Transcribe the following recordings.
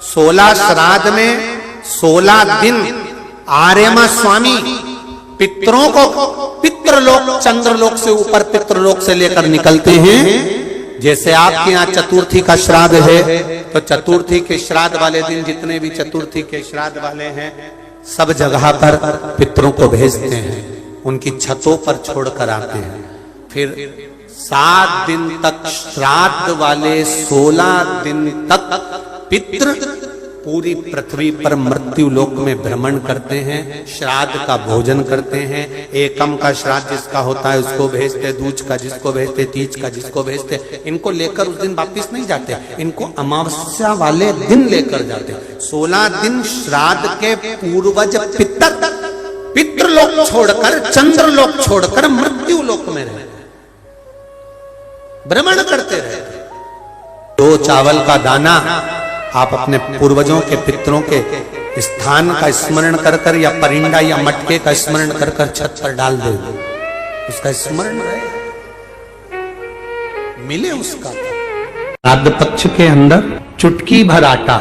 16 श्राद्ध में 16 दिन आर्यमा स्वामी पितरों को पितृलोक चंद्रलोक से ऊपर पितृलोक से लेकर निकलते हैं। जैसे आपके यहाँ चतुर्थी का श्राद्ध है तो चतुर्थी के श्राद्ध वाले दिन जितने भी चतुर्थी के श्राद्ध वाले हैं सब जगह पर पितरों को भेजते हैं, उनकी छतों पर छोड़कर आते हैं। फिर 7 दिन तक श्राद्ध वाले 16 दिन तक पितृ पूरी पृथ्वी पर मृत्यु लोक में भ्रमण करते हैं, श्राद्ध का भोजन करते हैं। एकम का श्राद्ध जिसका होता है उसको भेजते, दूज का जिसको भेजते, तीज का जिसको भेजते। इनको लेकर उस दिन वापिस नहीं जाते, इनको अमावस्या वाले दिन लेकर जाते। 16 दिन श्राद्ध के पूर्वज पितृलोक छोड़कर चंद्रलोक छोड़कर मृत्यु लोक में रहते, भ्रमण करते रहते। 2 चावल का दाना आप अपने पूर्वजों के पितरों के स्थान का स्मरण कर कर या परिंदा या मटके का स्मरण कर कर छत पर डाल दे, उसका स्मरण रहे, मिले उसका। श्राद्ध पक्ष के अंदर चुटकी भर आटा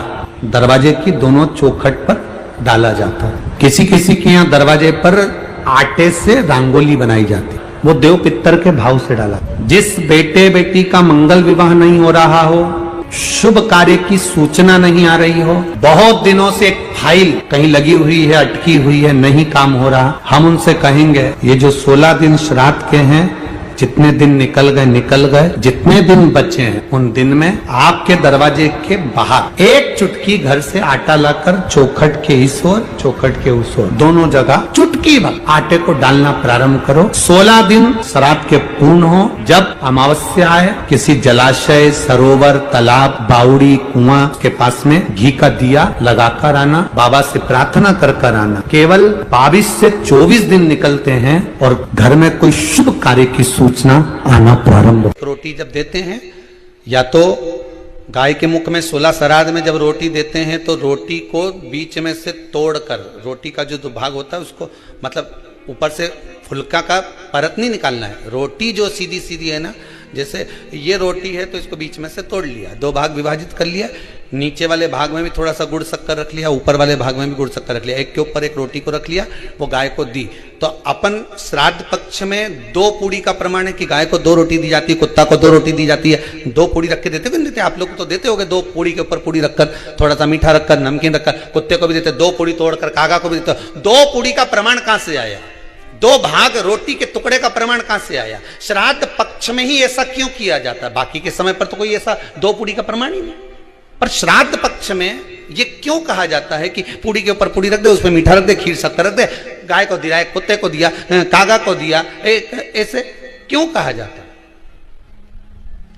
दरवाजे की दोनों चौखट पर डाला जाता है। किसी किसी के यहाँ दरवाजे पर आटे से रंगोली बनाई जाती, वो देव पितर के भाव से डाला। जिस बेटे बेटी का मंगल विवाह नहीं हो रहा हो, शुभ कार्य की सूचना नहीं आ रही हो, बहुत दिनों से एक फाइल कहीं लगी हुई है, अटकी हुई है, नहीं काम हो रहा, हम उनसे कहेंगे ये जो 16 दिन श्राद्ध के हैं, जितने दिन निकल गए, जितने दिन बचे हैं उन दिन में आपके दरवाजे के बाहर एक चुटकी घर से आटा लाकर चौखट के इस ओर चौखट के उस ओर दोनों जगह चुटकी भर आटे को डालना प्रारंभ करो। 16 दिन श्राद्ध के पूर्ण हो। जब अमावस्या आए किसी जलाशय, सरोवर, तालाब, बावड़ी, कुआं के पास में घी का दिया लगाकर आना, बाबा से प्रार्थना कर आना। केवल 22 से 24 दिन निकलते हैं और घर में कोई शुभ कार्य की सूचना आना प्रारंभ। रोटी जब देते हैं या तो गाय के मुख में 16 श्राद्ध में जब रोटी देते हैं तो रोटी को बीच में से तोड़कर, रोटी का जो भाग होता है उसको मतलब ऊपर से फुलका का परत नहीं निकालना है। रोटी जो सीधी सीधी है ना, जैसे ये रोटी है तो इसको बीच में से तोड़ लिया, 2 भाग विभाजित कर लिया, नीचे वाले भाग में भी थोड़ा सा गुड़ शक्कर रख लिया, ऊपर वाले भाग में भी गुड़ शक्कर रख लिया, एक के ऊपर एक रोटी को रख लिया, वो गाय को दी। तो अपन श्राद्ध पक्ष में 2 पूड़ी का प्रमाण है कि गाय को 2 रोटी दी जाती है, कुत्ता को 2 रोटी दी जाती है। 2 पूड़ी रख के देते हो, देते आप लोग तो देते होगे, 2 पूड़ी के ऊपर पूड़ी रखकर, थोड़ा सा मीठा रखकर, नमकीन रखकर, कुत्ते को भी देते, 2 पूड़ी तोड़कर कागा को भी देते। 2 पूड़ी का प्रमाण कहां से आया? 2 भाग रोटी के टुकड़े का प्रमाण कहां से आया? श्राद्ध पक्ष में ही ऐसा क्यों किया जाता है? बाकी के समय पर तो कोई ऐसा 2 पूड़ी का प्रमाण ही नहीं, पर श्राद्ध पक्ष में ये क्यों कहा जाता है कि पूड़ी के ऊपर पूड़ी रख दे, उसमें मीठा रख दे, खीर शक्कर रख दे, गाय को दिया, कुत्ते को दिया, कागा को दिया, ऐसे क्यों कहा जाता है?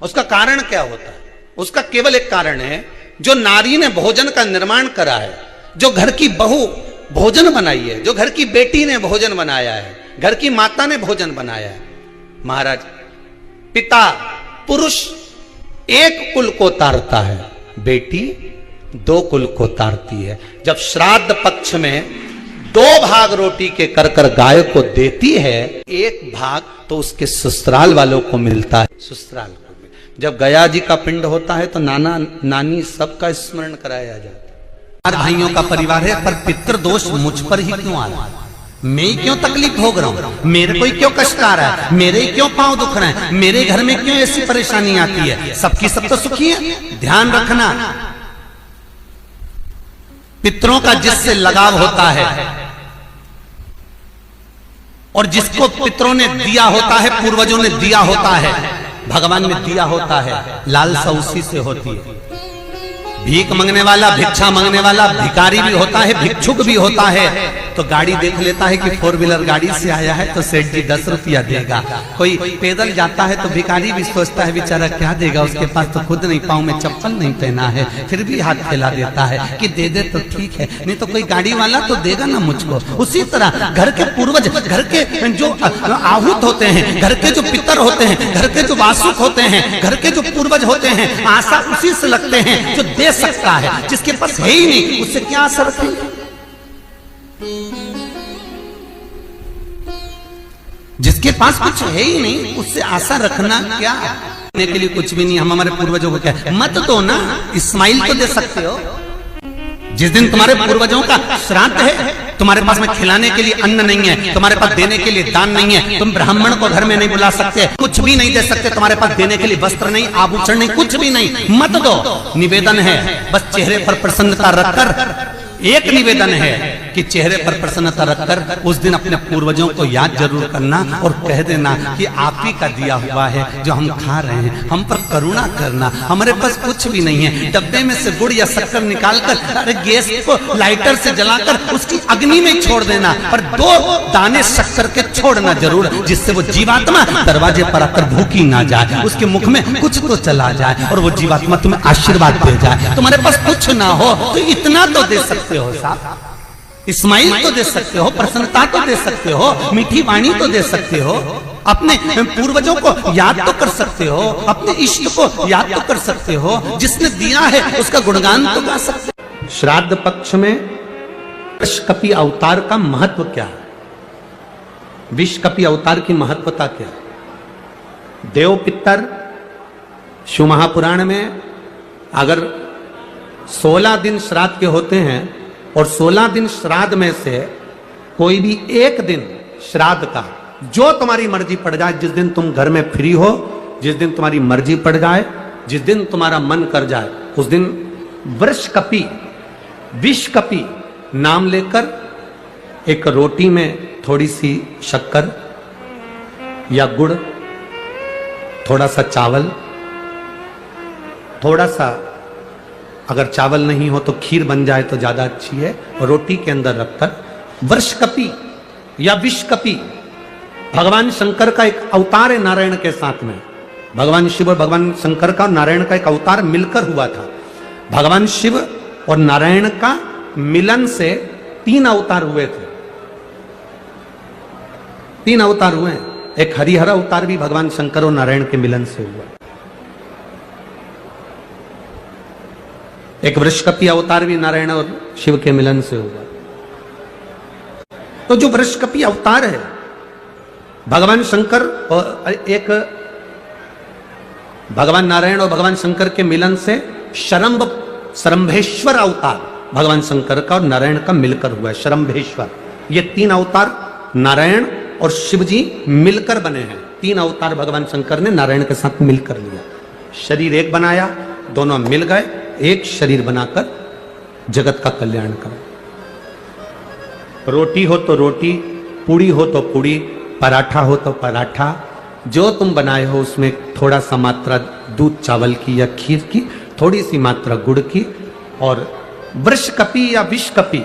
उसका कारण क्या होता है? उसका केवल एक कारण है, जो नारी ने भोजन का निर्माण करा है, जो घर की बहू भोजन बनाई है, जो घर की बेटी ने भोजन बनाया है, घर की माता ने भोजन बनाया है। महाराज, पिता पुरुष एक कुल को तारता है, बेटी 2 कुल को तारती है। जब श्राद्ध पक्ष में 2 भाग रोटी के कर कर गाय को देती है, 1 भाग तो उसके ससुराल वालों को मिलता है। ससुराल को जब गया जी का पिंड होता है तो नाना नानी सबका स्मरण कराया जाता है। भाइयों का परिवार है, पर पितृ दोष मुझ पर ही क्यों आ रहा है? मैं क्यों तकलीफ भोग रहा हूं? मेरे को ही क्यों कष्ट आ रहा है? मेरे क्यों पांव दुख रहे हैं? मेरे घर में क्यों ऐसी परेशानी आती है? सबकी सब तो सुखी है। ध्यान रखना, पितरों का जिससे लगाव होता है और जिसको पितरों ने दिया होता है, पूर्वजों ने दिया होता है, भगवान ने दिया होता है, लालसा उसी से होती है। भीख मांगने वाला, भिक्षा मांगने वाला भिखारी भी होता है, भिक्षुक भी होता है। तो गाड़ी देख लेता है कि 4 व्हीलर गाड़ी से आया है तो सेठ जी 10 रुपया देगा। कोई पैदल जाता है तो भिखारी भी सोचता है बेचारा क्या देगा, उसके पास तो खुद नहीं, पाँव में चप्पल नहीं पहना है, फिर भी हाथ फैला देता है कि दे दे तो ठीक है, नहीं तो कोई गाड़ी वाला तो देगा ना मुझको। उसी तरह घर के पूर्वज, घर के जो आहूत होते हैं, घर के जो पितर होते हैं, घर के जो वासुक होते हैं, घर के जो पूर्वज होते हैं, आशा उसी से लगते हैं जो दे सकता है। जिसके पास है ही नहीं उससे क्या आशा रखेंगे? जिसके पास कुछ है ही नहीं उससे आशा रखना क्या? के लिए कुछ भी नहीं। हम हमारे पूर्वजों को क्या मत दो ना, इस्माइल तो दे सकते हो, जिस दिन तुम्हारे पूर्वजों का श्राद्ध है, तुम्हारे पास में खिलाने के लिए अन्न नहीं है, तुम्हारे पास देने के लिए दान नहीं है, तुम ब्राह्मण को घर में नहीं बुला सकते, कुछ भी नहीं दे सकते, तुम्हारे पास देने के लिए वस्त्र नहीं, आभूषण नहीं, कुछ भी नहीं, मत दो। निवेदन है बस चेहरे पर प्रसन्नता रखकर, एक निवेदन है कि चेहरे पर प्रसन्नता रखकर उस दिन अपने पूर्वजों को याद जरूर करना और कह देना कि आप ही का दिया हुआ है जो हम खा रहे हैं, हम पर करुणा करना, हमारे पास कुछ भी नहीं है। डब्बे में से गुड़ या शक्कर निकालकर अरे गैस को लाइटर से जलाकर उसकी अग्नि में छोड़ देना, पर 2 दाने शक्कर के छोड़ना जरूर, जिससे वो जीवात्मा दरवाजे पर आकर भूखी ना जाए, उसके मुख में कुछ तो चला जाए और वो जीवात्मा तुम्हें आशीर्वाद दे जाए। तुम्हारे पास कुछ ना हो तो इतना तो दे सकते हो साहब, इस्माइल तो दे सकते हो, प्रसन्नता तो दे सकते हो, मीठी वाणी तो दे सकते हो, अपने पूर्वजों को याद तो कर सकते हो, अपने इष्ट को याद तो कर सकते हो, जिसने दिया है उसका गुणगान तो गा सकते हो। श्राद्ध पक्ष में विषकपि अवतार का महत्व क्या है? विषकपि अवतार की महत्वता क्या है? देव पितर शिव महापुराण में अगर 16 दिन श्राद्ध के होते हैं और 16 दिन श्राद्ध में से कोई भी एक दिन श्राद्ध का जो तुम्हारी मर्जी पड़ जाए, जिस दिन तुम घर में फ्री हो, जिस दिन तुम्हारी मर्जी पड़ जाए, जिस दिन तुम्हारा मन कर जाए, उस दिन वृषकपि विषकपि नाम लेकर एक रोटी में थोड़ी सी शक्कर या गुड़, थोड़ा सा चावल, थोड़ा सा अगर चावल नहीं हो तो खीर बन जाए तो ज्यादा अच्छी है, रोटी के अंदर रखकर वृषकपि या विषकपि भगवान शंकर का एक अवतार है नारायण के साथ में। भगवान शिव और भगवान शंकर का और नारायण का एक अवतार मिलकर हुआ था। भगवान शिव और नारायण का मिलन से 3 अवतार हुए थे, 3 अवतार हुए। एक हरिहर अवतार भी भगवान शंकर और नारायण के मिलन से हुआ, एक वृषकपि अवतार भी नारायण और शिव के मिलन से हुआ। तो जो वृषकपि अवतार है भगवान शंकर और एक भगवान नारायण और भगवान शंकर के मिलन से शरंभेश्वर अवतार भगवान शंकर का और नारायण का मिलकर हुआ है। शरंभेश्वर, ये 3 अवतार नारायण और शिव जी मिलकर बने हैं। 3 अवतार भगवान शंकर ने नारायण के साथ मिलकर लिया, शरीर एक बनाया, दोनों मिल गए, एक शरीर बनाकर जगत का कल्याण करो। रोटी हो तो रोटी, पूड़ी हो तो पूड़ी, पराठा हो तो पराठा, जो तुम बनाए हो उसमें थोड़ा सा मात्रा दूध चावल की या खीर की, थोड़ी सी मात्रा गुड़ की, और वृषकपि या विषकपि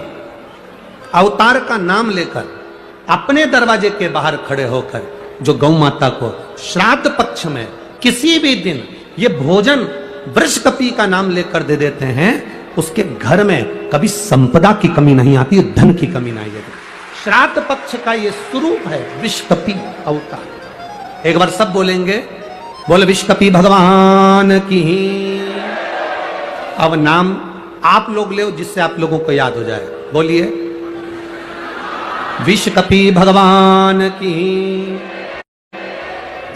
अवतार का नाम लेकर अपने दरवाजे के बाहर खड़े होकर जो गौ माता को श्राद्ध पक्ष में किसी भी दिन ये भोजन वृषकपि का नाम लेकर दे देते हैं, उसके घर में कभी संपदा की कमी नहीं आती, धन की कमी नहीं आती। श्राद्ध पक्ष का ये स्वरूप है विषकपि अवतार। एक बार सब बोलेंगे, बोले विषकपि भगवान की। अब नाम आप लोग ले जिससे आप लोगों को याद हो जाए, बोलिए विषकपि भगवान की।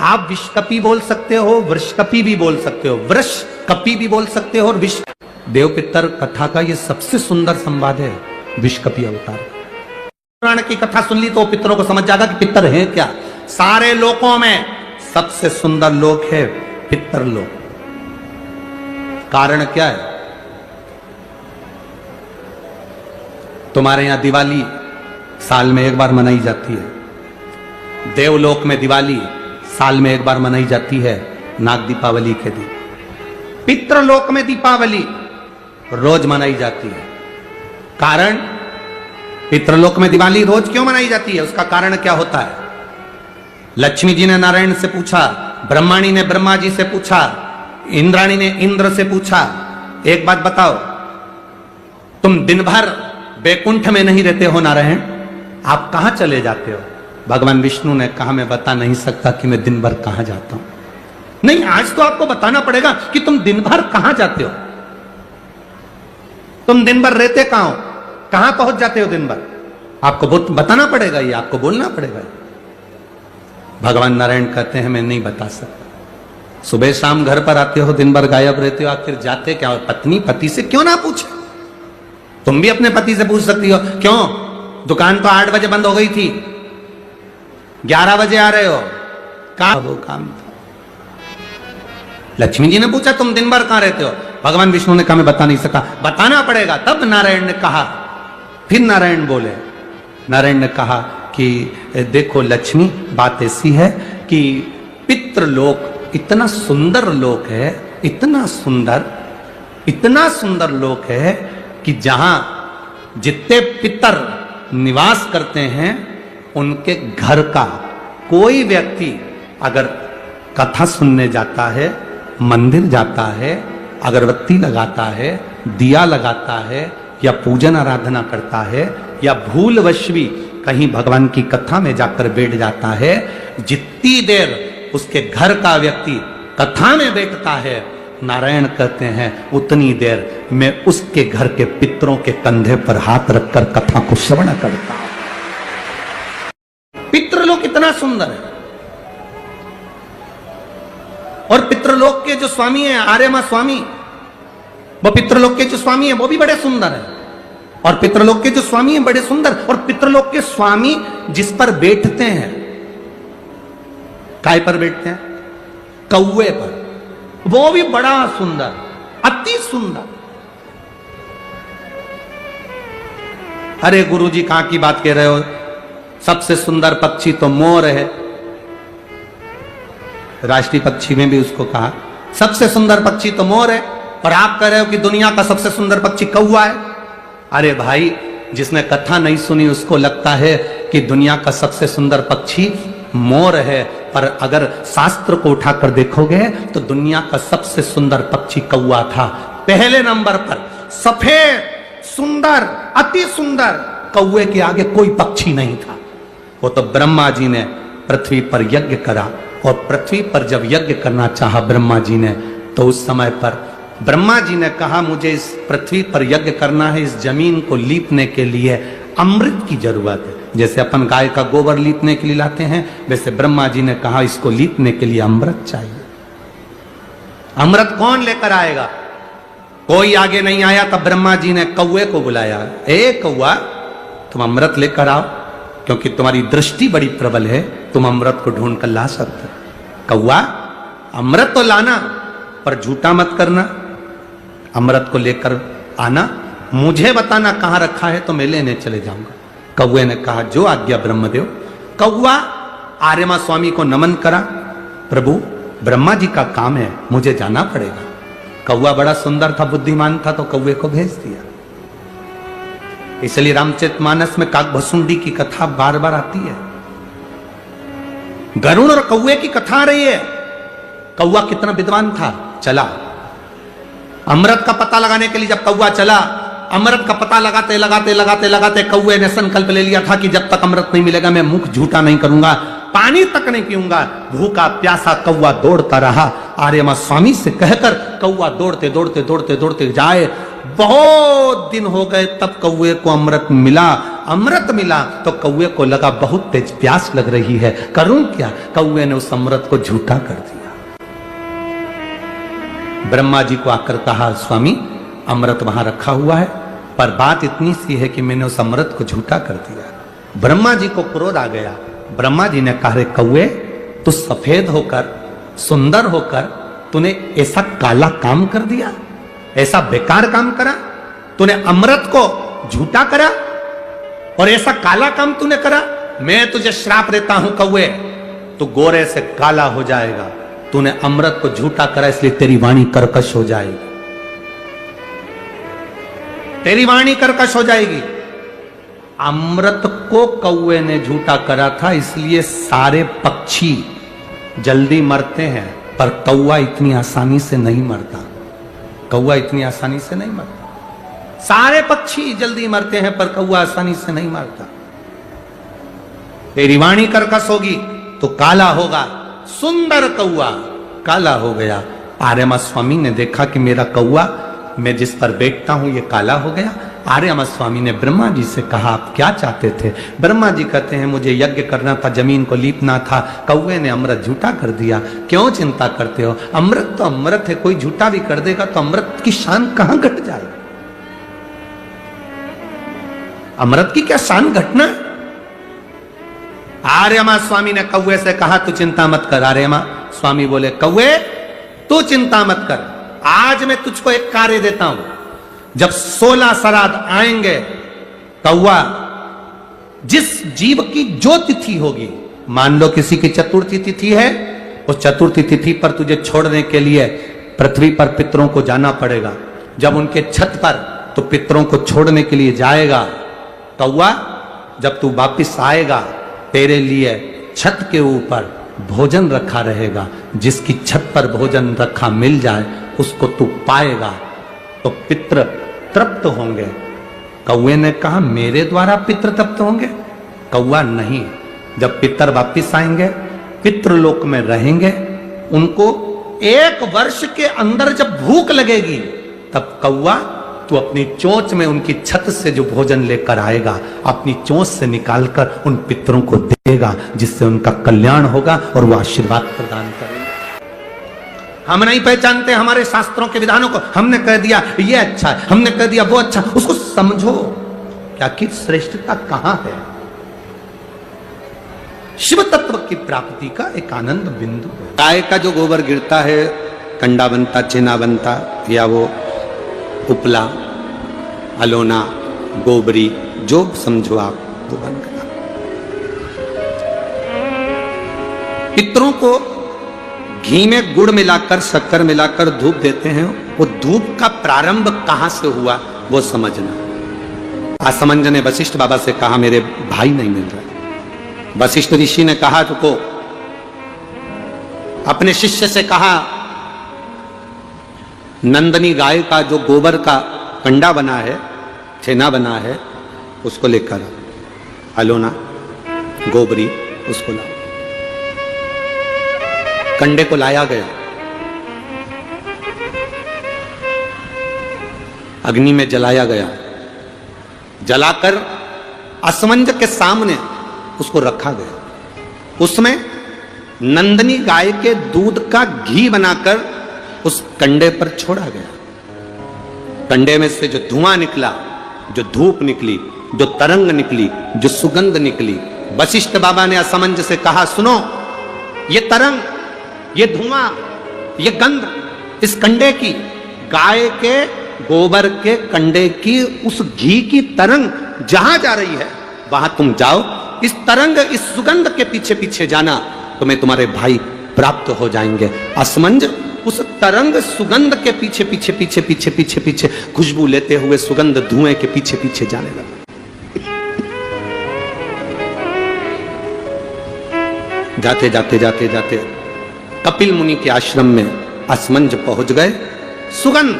आप विषकपि बोल सकते हो, वृषकपि भी बोल सकते हो, वृषकपि भी बोल सकते हो, और विष देव पितर कथा का ये सबसे सुंदर संवाद है विषकपि अवतार। पुराण की कथा सुन ली तो पितरों को समझ जाएगा कि पितर है क्या। सारे लोकों में सबसे सुंदर लोक है पितर लोक। कारण क्या है? तुम्हारे यहां दिवाली साल में एक बार मनाई जाती है, देवलोक में दिवाली साल में एक बार मनाई जाती है, नाग दीपावली के दिन। पितृलोक में दीपावली रोज मनाई जाती है। कारण, पितृलोक में दिवाली रोज क्यों मनाई जाती है, उसका कारण क्या होता है? लक्ष्मी जी ने नारायण से पूछा, ब्रह्माणी ने ब्रह्मा जी से पूछा, इंद्राणी ने इंद्र से पूछा, एक बात बताओ, तुम दिन भर बैकुंठ में नहीं रहते हो नारायण, आप कहां चले जाते हो? भगवान विष्णु ने कहा, मैं बता नहीं सकता कि मैं दिन भर कहां जाता हूं। नहीं, आज तो आपको बताना पड़ेगा कि तुम दिन भर कहां जाते हो, तुम दिन भर रहते कहां हो, कहां पहुंच जाते हो दिन भर, आपको बताना पड़ेगा, ये आपको बोलना पड़ेगा। भगवान नारायण कहते हैं, मैं नहीं बता सकता। सुबह शाम घर पर आते हो, दिन भर गायब रहते हो, आखिर जाते क्या हो? पत्नी पति से क्यों ना पूछे? तुम भी अपने पति से पूछ सकती हो, क्यों दुकान तो 8 बजे बंद हो गई थी, 11 बजे आ रहे हो, कहां वो काम था? लक्ष्मी जी ने पूछा तुम दिन भर कहां रहते हो? भगवान विष्णु ने कहा मैं बता नहीं सका। बताना पड़ेगा। तब नारायण ने कहा, फिर नारायण बोले, नारायण ने कहा कि देखो लक्ष्मी, बात ऐसी है कि पितृलोक इतना सुंदर लोक है, इतना सुंदर लोक है कि जहां जितने पितर निवास करते हैं उनके घर का कोई व्यक्ति अगर कथा सुनने जाता है, मंदिर जाता है, अगरबत्ती लगाता है, दिया लगाता है या पूजन आराधना करता है या भूलवश भी कहीं भगवान की कथा में जाकर बैठ जाता है, जितनी देर उसके घर का व्यक्ति कथा में बैठता है, नारायण कहते हैं उतनी देर मैं उसके घर के पितरों के कंधे पर हाथ रखकर कथा को श्रवण करता हूं। पितृलोक इतना सुंदर है। और पितृलोक के जो स्वामी हैं, आर्यमा स्वामी, वो पितृलोक के जो स्वामी हैं वो भी बड़े सुंदर हैं। और पितृलोक के जो स्वामी हैं बड़े सुंदर। और पितृलोक के स्वामी जिस पर बैठते हैं, काय पर बैठते हैं? कौवे पर। वो भी बड़ा सुंदर, अति सुंदर। अरे गुरुजी कहां की बात कह रहे हो? सबसे सुंदर पक्षी तो मोर है। राष्ट्रीय पक्षी में भी उसको कहा सबसे सुंदर पक्षी तो मोर है, और आप कह रहे हो कि दुनिया का सबसे सुंदर पक्षी कौवा है। अरे भाई, जिसने कथा नहीं सुनी उसको लगता है कि दुनिया का सबसे सुंदर पक्षी मोर है, पर अगर शास्त्र को उठाकर देखोगे तो दुनिया का सबसे सुंदर पक्षी कौवा था। पहले नंबर पर सफेद, सुंदर, अति सुंदर कौवे के आगे कोई पक्षी नहीं था। वो तो ब्रह्मा जी ने पृथ्वी पर यज्ञ करा, और पृथ्वी पर जब यज्ञ करना चाहा ब्रह्मा जी ने, तो उस समय पर ब्रह्मा जी ने कहा मुझे इस पृथ्वी पर यज्ञ करना है, इस जमीन को लीपने के लिए अमृत की जरूरत है। जैसे अपन गाय का गोबर लीपने के लिए लाते हैं, वैसे ब्रह्मा जी ने कहा इसको लीपने के लिए अमृत चाहिए। अमृत कौन लेकर आएगा? कोई आगे नहीं आया, तब ब्रह्मा जी ने कौवे को बुलाया, ए कौवा तुम अमृत लेकर आओ, क्योंकि तुम्हारी दृष्टि बड़ी प्रबल है, तुम अमृत को ढूंढ कर ला सकते। कौवा अमृत तो लाना, पर झूठा मत करना। अमृत को लेकर आना, मुझे बताना कहां रखा है तो मैं लेने चले जाऊंगा। कौवे ने कहा जो आज्ञा ब्रह्मदेव। कौवा आर्यमा स्वामी को नमन करा, प्रभु ब्रह्मा जी का काम है, मुझे जाना पड़ेगा। कौवा बड़ा सुंदर था, बुद्धिमान था, तो कौवे को भेज दिया। इसलिए रामचरितमानस में काकभसुंडी की कथा बार बार आती है। गरुड़ और कौवे की कथा आ रही है। कौवा कितना विद्वान था, चला अमृत का पता लगाने के लिए। जब कौवा चला, अमृत का पता लगाते लगाते लगाते लगाते कौवे ने संकल्प ले लिया था कि जब तक अमृत नहीं मिलेगा मैं मुख झूठा नहीं करूंगा, पानी तक नहीं पीऊंगा। भूखा प्यासा कौवा दौड़ता रहा। आर्यमा स्वामी से कहकर कौवा दौड़ते दौड़ते दौड़ते दौड़ते जाए। बहुत दिन हो गए, तब कौवे को अमृत मिला। अमृत मिला तो कौवे को लगा बहुत तेज प्यास लग रही है, करूं क्या? कौवे ने उस अमृत को झूठा कर दिया। ब्रह्मा जी को आकर कहा स्वामी अमृत वहां रखा हुआ है, पर बात इतनी सी है कि मैंने उस अमृत को झूठा कर दिया। ब्रह्मा जी को क्रोध आ गया। ब्रह्मा जी ने कहा रे कौवे, तू सफेद होकर, सुंदर होकर तूने ऐसा काला काम कर दिया, ऐसा बेकार काम करा, तूने अमृत को झूठा करा और ऐसा काला काम तूने करा। मैं तुझे श्राप देता हूं कौवे, तू गोरे से काला हो जाएगा। तूने अमृत को झूठा करा, इसलिए तेरी वाणी कर्कश हो जाएगी, तेरी वाणी कर्कश हो जाएगी। अमृत को कौवे ने झूठा करा था, इसलिए सारे पक्षी जल्दी मरते हैं, पर कौवा इतनी आसानी से नहीं मरता। कौवा इतनी आसानी से नहीं मरता। सारे पक्षी जल्दी मरते हैं, पर कौवा आसानी से नहीं मरता। तेरी वाणी कर्कश होगी तो काला होगा। सुंदर कौवा काला हो गया। आर्यमा स्वामी ने देखा कि मेरा कौवा, मैं जिस पर बैठता हूं, ये काला हो गया। आर्यमा स्वामी ने ब्रह्मा जी से कहा आप क्या चाहते थे? ब्रह्मा जी कहते हैं मुझे यज्ञ करना था, जमीन को लीपना था, कौवे ने अमृत झूठा कर दिया। क्यों चिंता करते हो? अमृत तो अमृत है, कोई झूठा भी कर देगा तो अमृत की शान कहां घट जाएगी? अमृत की क्या शान घटना। आर्यमा स्वामी ने कौवे से कहा तू चिंता मत कर। आर्यमा स्वामी बोले कौवे तू चिंता मत कर, आज मैं तुझको एक कार्य देता हूं। जब 16 श्राद्ध आएंगे, कौवा जिस जीव की जो तिथि होगी, मान लो किसी की चतुर्थी तिथि है, उस चतुर्थी तिथि पर तुझे छोड़ने के लिए पृथ्वी पर पितरों को जाना पड़ेगा। जब उनके छत पर तो पितरों को छोड़ने के लिए जाएगा, कौवा जब तू वापिस आएगा तेरे लिए छत के ऊपर भोजन रखा रहेगा। जिसकी छत पर भोजन रखा मिल जाए उसको तू पाएगा तो पितृ तृप्त होंगे। कौवे ने कहा मेरे द्वारा पितृ तृप्त होंगे? कौवा नहीं, जब पितर वापिस आएंगे, पितृलोक में रहेंगे, उनको 1 वर्ष के अंदर जब भूख लगेगी तब कौवा तू अपनी चोंच में उनकी छत से जो भोजन लेकर आएगा, अपनी चोंच से निकालकर उन पितरों को देगा, जिससे उनका कल्याण होगा और वो आशीर्वाद प्रदान करेंगे। हम नहीं पहचानते हमारे शास्त्रों के विधानों को, हमने कह दिया ये अच्छा है, हमने कह दिया वो अच्छा, उसको समझो क्या कि श्रेष्ठता कहां है। शिव तत्व की प्राप्ति का एक आनंद बिंदु है। गाय का जो गोबर गिरता है, कंडा बनता, छेना बनता, या वो उपला, अलोना, गोबरी, जो समझो आप, वो बन गया। पितरों को घी में गुड़ मिलाकर, शक्कर मिलाकर धूप देते हैं। वो धूप का प्रारंभ कहां से हुआ वो समझना। असमंज ने वशिष्ठ बाबा से कहा मेरे भाई नहीं मिल रहे। वशिष्ठ ऋषि ने कहा रुको, अपने शिष्य से कहा नंदनी गाय का जो गोबर का कंडा बना है, छेना बना है, उसको लेकर अलोना, गोबरी, उसको लाओ। कंडे को लाया गया, अग्नि में जलाया गया, जलाकर असमंज के सामने उसको रखा गया। उसमें नंदनी गाय के दूध का घी बनाकर उस कंडे पर छोड़ा गया। कंडे में से जो धुआं निकला, जो धूप निकली, जो तरंग निकली, जो सुगंध निकली, वशिष्ठ बाबा ने असमंज से कहा सुनो, ये तरंग, ये धुआं, ये गंध इस कंडे की, गाय के गोबर के कंडे की, उस घी की तरंग जहां जा रही है वहां तुम जाओ, इस तरंग, इस सुगंध के पीछे पीछे जाना, तुम्हें तुम्हारे भाई प्राप्त हो जाएंगे। असमंज उस तरंग सुगंध के पीछे पीछे पीछे पीछे पीछे पीछे खुशबू लेते हुए सुगंध धुएं के पीछे पीछे जाने लगा। जाते जाते जाते जाते कपिल मुनि के आश्रम में असमंज पहुंच गए। सुगंध,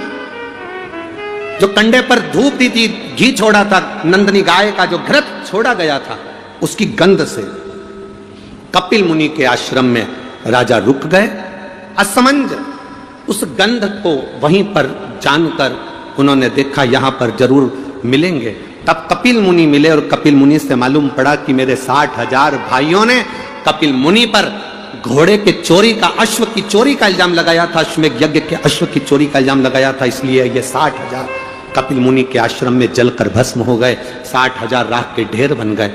जो कंडे पर धूप दी थी, घी छोड़ा था, नंदनी गाय का जो घृत छोड़ा गया था, उसकी गंध से कपिल मुनि के आश्रम में राजा रुक गए। असमंज उस गंध को वहीं पर जानकर उन्होंने देखा यहां पर जरूर मिलेंगे। तब कपिल मुनि मिले और कपिल मुनि से मालूम पड़ा कि मेरे 60,000 भाइयों ने कपिल मुनि पर घोड़े के चोरी का, अश्व की चोरी का इल्जाम लगाया था, अश्वमेध यज्ञ के अश्व की चोरी का इल्जाम लगाया था, इसलिए ये 60,000 कपिल मुनि के आश्रम में जलकर भस्म हो गए। 60,000 राख के ढेर बन गए।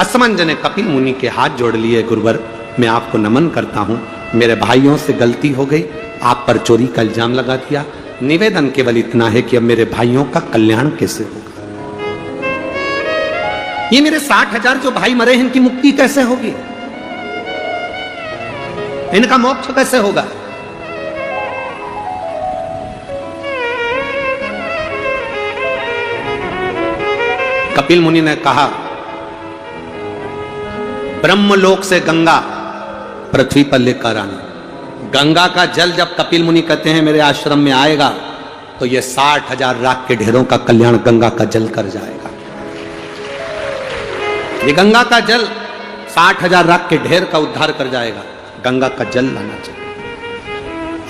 असमंज ने कपिल मुनि के हाथ जोड़ लिए, गुरुवर मैं आपको नमन करता हूं, मेरे भाइयों से गलती हो गई, आप पर चोरी का इल्जाम लगा दिया, निवेदन केवल इतना है कि अब मेरे भाइयों का कल्याण कैसे होगा। ये मेरे 60,000 जो भाई मरे हैं, इनकी मुक्ति कैसे होगी, इनका मोक्ष कैसे होगा। कपिल मुनि ने कहा ब्रह्मलोक से गंगा पृथ्वी पर लेकर आना। गंगा का जल जब कपिल मुनि कहते हैं मेरे आश्रम में आएगा तो ये 60,000 राख के ढेरों का कल्याण गंगा का जल कर जाएगा। ये गंगा का जल 60,000 राख के ढेर का उद्धार कर जाएगा। गंगा का जल लाना चाहिए।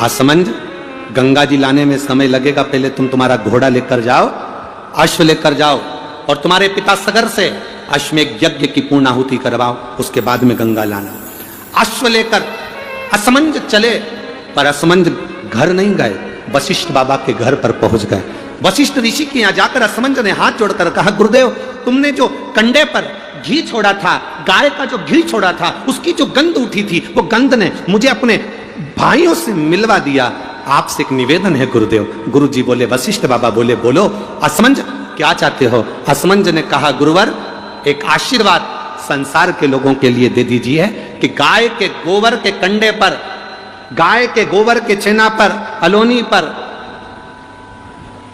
असमंज, गंगा जी लाने में समय लगेगा, पहले तुम तुम्हारा घोड़ा लेकर जाओ, अश्व लेकर जाओ और तुम्हारे पिता सगर से अश्वमेध यज्ञ की पूर्णाहुति करवाओ, उसके बाद में गंगा लाना। अश्व लेकर असमंज चले, पर असमंज घर नहीं गए, वशिष्ठ बाबा के घर पर पहुंच गए। वशिष्ठ ऋषि के यहाँ जाकर असमंज ने हाथ जोड़कर कहा, गुरुदेव तुमने जो कंडे पर घी छोड़ा था, गाय का जो घी छोड़ा था, उसकी जो गंध उठी थी, वो गंध ने मुझे अपने भाइयों से मिलवा दिया। आपसे एक निवेदन है गुरुदेव। गुरु जी बोले, वशिष्ठ बाबा बोले, बोलो असमंज क्या चाहते हो? असमंज ने कहा, गुरुवर एक आशीर्वाद संसार के लोगों के लिए दे दीजिए कि गाय के गोबर के कंडे पर, गाय के गोबर के छेना पर, अलोनी पर,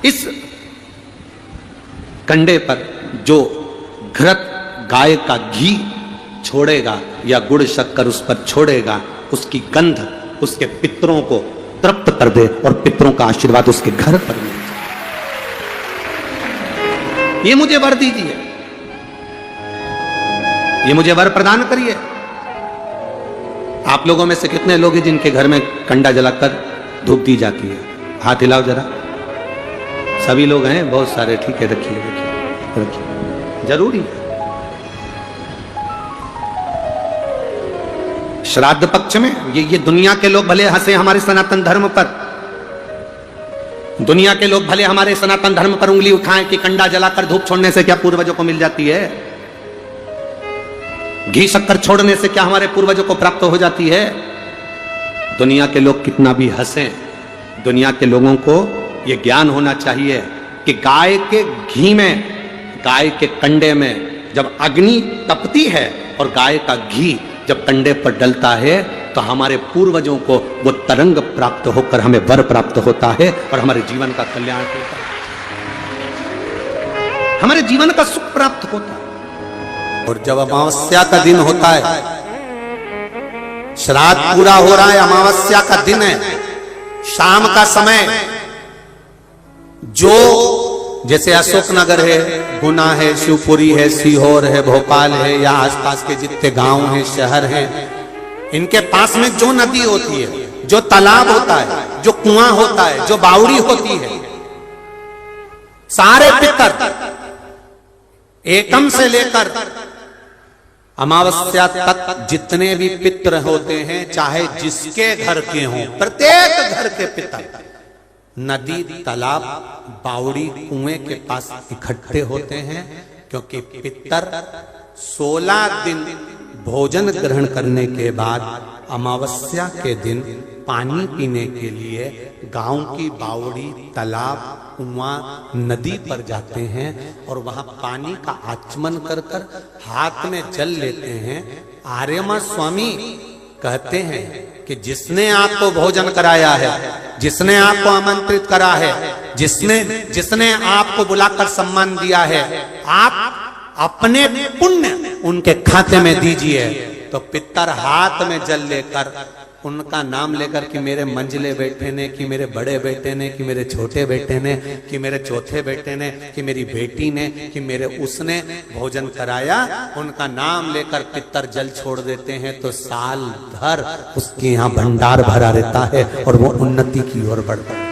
इस कंडे पर जो घृत गाय का घी छोड़ेगा या गुड़ शक्कर उस पर छोड़ेगा, उसकी गंध उसके पितरों को तृप्त कर दे और पितरों का आशीर्वाद उसके घर पर मिले। ये मुझे वर दीजिए, ये मुझे वर प्रदान करिए। आप लोगों में से कितने लोग हैं जिनके घर में कंडा जलाकर धूप दी जाती है? हाथ हिलाओ जरा। सभी लोग हैं, बहुत सारे। ठीक है, रखिए रखिए रखिए, जरूरी है। श्राद्ध पक्ष में ये दुनिया के लोग भले हंसे हमारे सनातन धर्म पर, दुनिया के लोग भले हमारे सनातन धर्म पर उंगली उठाएं कि कंडा जलाकर धूप छोड़ने से क्या पूर्वजों को मिल जाती है, घी शक्कर छोड़ने से क्या हमारे पूर्वजों को प्राप्त हो जाती है। दुनिया के लोग कितना भी हंसें, दुनिया के लोगों को यह ज्ञान होना चाहिए कि गाय के घी में, गाय के कंडे में जब अग्नि तपती है और गाय का घी जब कंडे पर डलता है तो हमारे पूर्वजों को वो तरंग प्राप्त होकर हमें वर प्राप्त होता है और हमारे जीवन का कल्याण होता है, हमारे जीवन का सुख प्राप्त होता है। और जब अमावस्या का दिन होता है, श्राद्ध पूरा हो रहा है, अमावस्या का दिन है, शाम का समय, जो जैसे अशोकनगर है, गुना है, शिवपुरी है, सीहोर है, भोपाल है, या आसपास के जितने गांव हैं, शहर हैं, इनके पास में जो नदी होती है, जो तालाब होता है, जो कुआं होता है, जो बावड़ी होती है, सारे पितर एकम से लेकर अमावस्या तक जितने भी पितर होते हैं, चाहे जिसके घर के हों, प्रत्येक घर के पितर नदी, तालाब, बावड़ी, कुएं के पास इकट्ठे होते हैं, क्योंकि पितर 16 दिन भोजन ग्रहण करने के बाद अमावस्या के दिन पानी पीने के लिए गांव की बावड़ी, तालाब, कुआं, नदी पर जाते हैं और वहां पानी का आचमन कर कर हाथ में जल लेते हैं। आर्यमा स्वामी कहते हैं कि जिसने आपको भोजन कराया है, जिसने आपको आमंत्रित करा है, जिसने आपको बुलाकर सम्मान दिया है, आप अपने पुण्य उनके खाते में दीजिए। तो पितर हाथ में जल लेकर उनका नाम लेकर कि मेरे मंझले बेटे ने, कि मेरे बड़े बेटे ने, कि मेरे छोटे बेटे ने, कि मेरे चौथे बेटे ने, कि मेरी बेटी ने, कि मेरे उसने भोजन कराया, उनका नाम लेकर पितर जल छोड़ देते हैं तो साल भर उसके यहाँ भंडार भरा रहता है और वो उन्नति की ओर बढ़ता है।